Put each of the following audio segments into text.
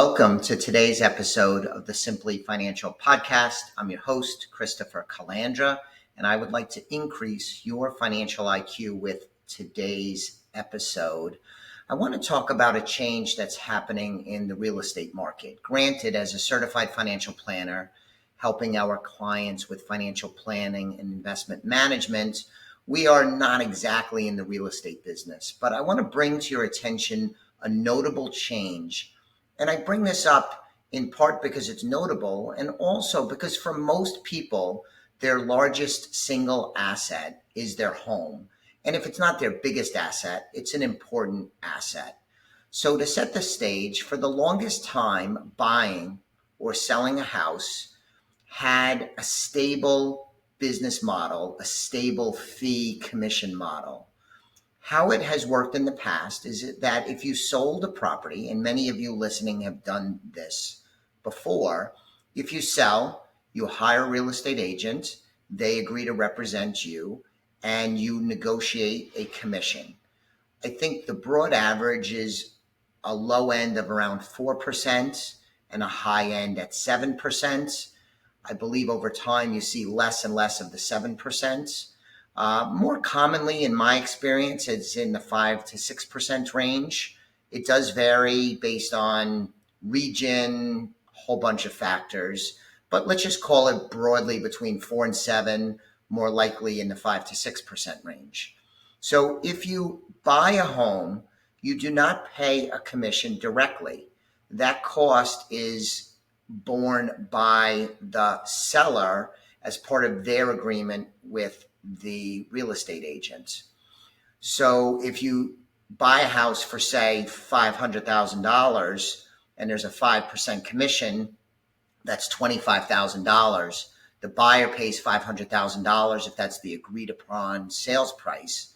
Welcome to today's episode of the Simply Financial Podcast. I'm your host, Christopher Calandra, and I would like to increase your financial IQ with today's episode. I want to talk about a change that's happening in the real estate market. Granted, as a certified financial planner, helping our clients with financial planning and investment management, we are not exactly in the real estate business, but I want to bring to your attention a notable change. And I bring this up in part because it's notable and also because for most people, their largest single asset is their home. And if it's not their biggest asset, it's an important asset. So to set the stage, for the longest time, buying or selling a house had a stable business model, a stable fee commission model. How it has worked in the past is that if you sold a property, and many of you listening have done this before, if you sell, you hire a real estate agent, they agree to represent you, and you negotiate a commission. I think the broad average is a low end of around 4% and a high end at 7%. I believe over time you see less and less of the 7%. More commonly, in my experience, it's in the 5 to 6% range. It does vary based on region, a whole bunch of factors, but let's just call it broadly between 4 and 7, more likely in the 5 to 6% range. So if you buy a home, you do not pay a commission directly. That cost is borne by the seller as part of their agreement with the real estate agent. So if you buy a house for, say, $500,000 and there's a 5% commission, that's $25,000. The buyer pays $500,000 if that's the agreed upon sales price.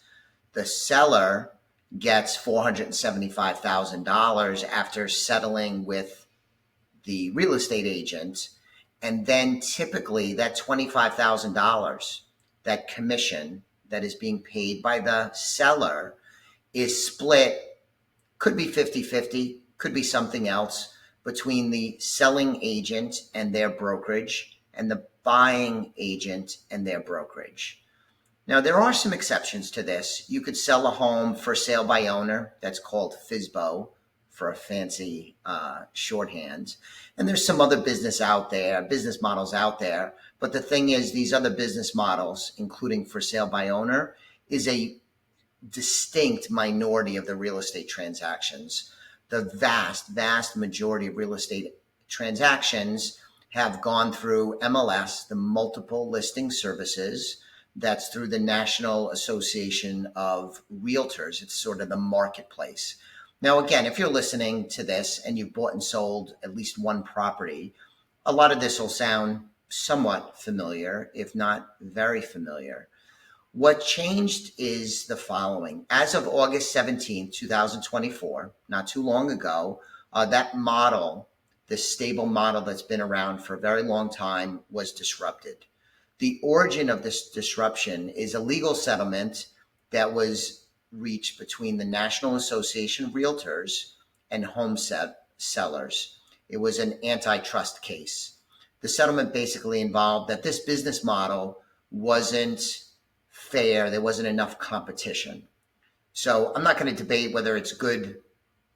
The seller gets $475,000 after settling with the real estate agent. And then typically that $25,000, that commission that is being paid by the seller is split, could be 50-50, could be something else, between the selling agent and their brokerage and the buying agent and their brokerage. Now, there are some exceptions to this. You could sell a home for sale by owner. That's called FSBO for a fancy shorthand. And there's some other business models out there. But the thing is, these other business models, including for sale by owner, is a distinct minority of the real estate transactions. The vast majority of real estate transactions have gone through MLS, the multiple listing services. That's through the National Association of Realtors. It's sort of the marketplace. Now, again, if you're listening to this and you've bought and sold at least one property, a lot of this will sound somewhat familiar, if not very familiar. What changed is the following. As of August 17, 2024, not too long ago, that model, the stable model that's been around for a very long time, was disrupted. The origin of this disruption is a legal settlement that was reached between the National Association of Realtors and home sellers. It was an antitrust case. The settlement basically involved that this business model wasn't fair. There wasn't enough competition. So I'm not going to debate whether it's good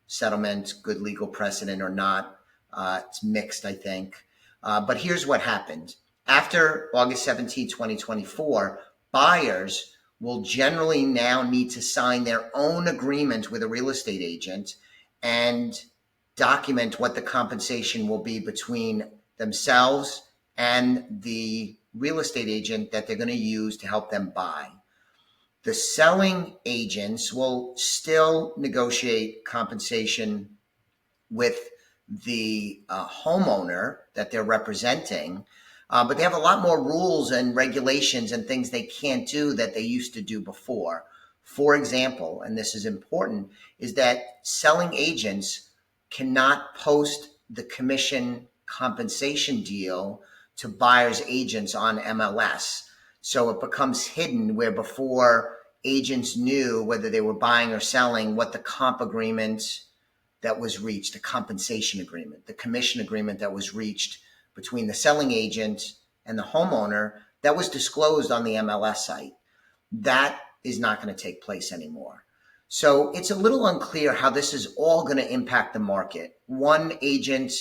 settlement, good legal precedent or not. It's mixed, I think. But here's what happened. After August 17, 2024, buyers will generally now need to sign their own agreement with a real estate agent and document what the compensation will be between themselves and the real estate agent that they're going to use to help them buy. The selling agents will still negotiate compensation with the homeowner that they're representing, but they have a lot more rules and regulations and things they can't do that they used to do before. For example, and this is important, is that selling agents cannot post the commission compensation deal to buyer's agents on MLS. So it becomes hidden where before agents knew whether they were buying or selling what the comp agreement that was reached, the compensation agreement, the commission agreement that was reached between the selling agent and the homeowner that was disclosed on the MLS site. That is not going to take place anymore. So it's a little unclear how this is all going to impact the market. One agent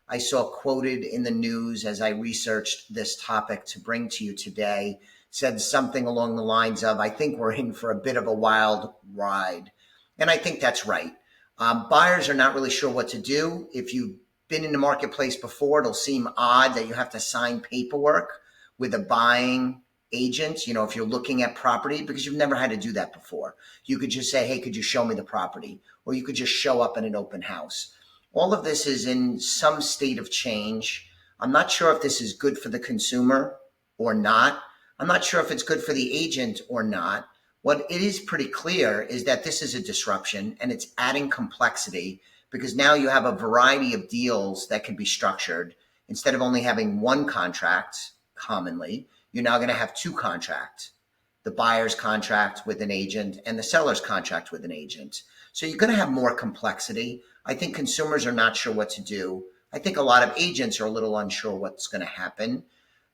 I saw quoted in the news as I researched this topic to bring to you today said something along the lines of, I think we're in for a bit of a wild ride. And I think that's right. Buyers are not really sure what to do. If you've been in the marketplace before, it'll seem odd that you have to sign paperwork with a buying agent, if you're looking at property, because you've never had to do that before. You could just say, hey, could you show me the property? Or you could just show up in an open house. All of this is in some state of change. I'm not sure if this is good for the consumer or not. I'm not sure if it's good for the agent or not. What it is pretty clear is that this is a disruption and it's adding complexity because now you have a variety of deals that can be structured. Instead of only having one contract commonly, you're now going to have two contracts, the buyer's contract with an agent and the seller's contract with an agent. So you're going to have more complexity. I think consumers are not sure what to do. I think a lot of agents are a little unsure what's going to happen.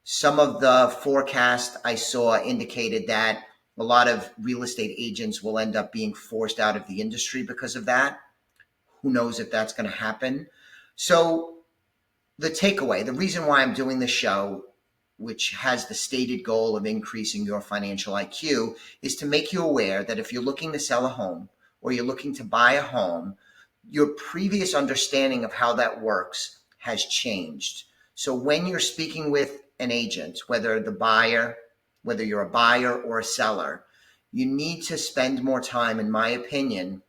Some of the forecast I saw indicated that a lot of real estate agents will end up being forced out of the industry because of that. Who knows if that's going to happen? So the takeaway, the reason why I'm doing this show, which has the stated goal of increasing your financial IQ, is to make you aware that if you're looking to sell a home or you're looking to buy a home, your previous understanding of how that works has changed. So when you're speaking with an agent, whether you're a buyer or a seller, you need to spend more time, in my opinion,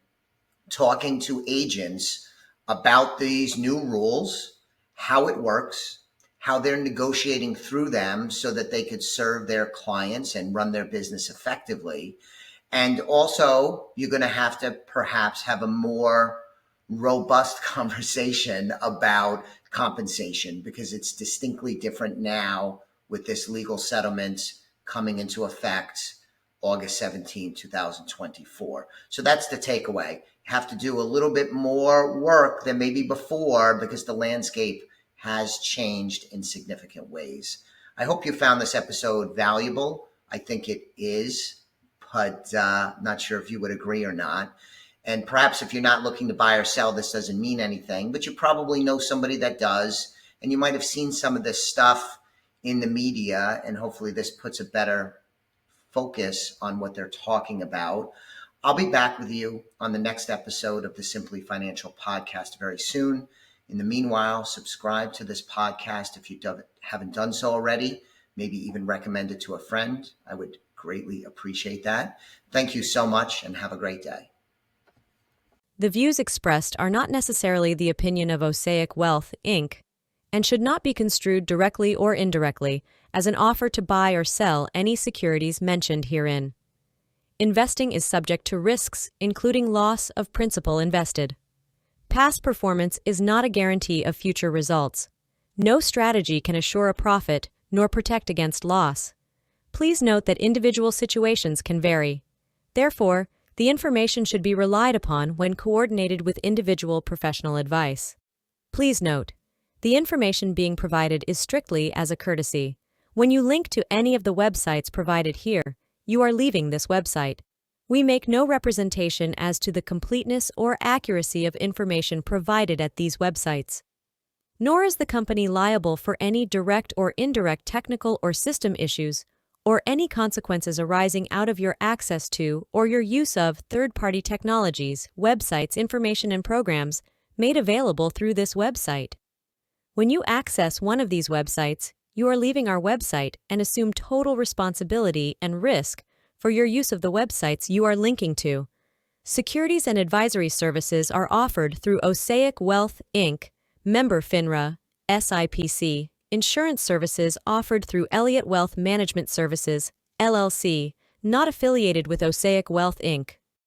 talking to agents about these new rules, how it works, how they're negotiating through them so that they could serve their clients and run their business effectively. And also, you're going to have to perhaps have a more robust conversation about compensation because it's distinctly different now with this legal settlement coming into effect August 17, 2024. So that's the takeaway. You have to do a little bit more work than maybe before because the landscape has changed in significant ways. I hope you found this episode valuable. I think it is, but not sure if you would agree or not. And perhaps if you're not looking to buy or sell, this doesn't mean anything, but you probably know somebody that does, and you might have seen some of this stuff in the media, and hopefully this puts a better focus on what they're talking about. I'll be back with you on the next episode of the Simply Financial podcast very soon. In the meanwhile, subscribe to this podcast if you haven't done so already. Maybe even recommend it to a friend. I would greatly appreciate that. Thank you so much and have a great day. The views expressed are not necessarily the opinion of Osaic Wealth, Inc., and should not be construed directly or indirectly as an offer to buy or sell any securities mentioned herein. Investing is subject to risks, including loss of principal invested. Past performance is not a guarantee of future results. No strategy can assure a profit nor protect against loss. Please note that individual situations can vary. Therefore, the information should be relied upon when coordinated with individual professional advice. Please note, the information being provided is strictly as a courtesy. When you link to any of the websites provided here, you are leaving this website. We make no representation as to the completeness or accuracy of information provided at these websites. Nor is the company liable for any direct or indirect technical or system issues or any consequences arising out of your access to or your use of third-party technologies, websites, information, and programs made available through this website. When you access one of these websites, you are leaving our website and assume total responsibility and risk for your use of the websites you are linking to. Securities and advisory services are offered through Osaic Wealth, Inc., member FINRA, SIPC. Insurance services offered through Elliott Wealth Management Services, LLC, not affiliated with Osaic Wealth, Inc.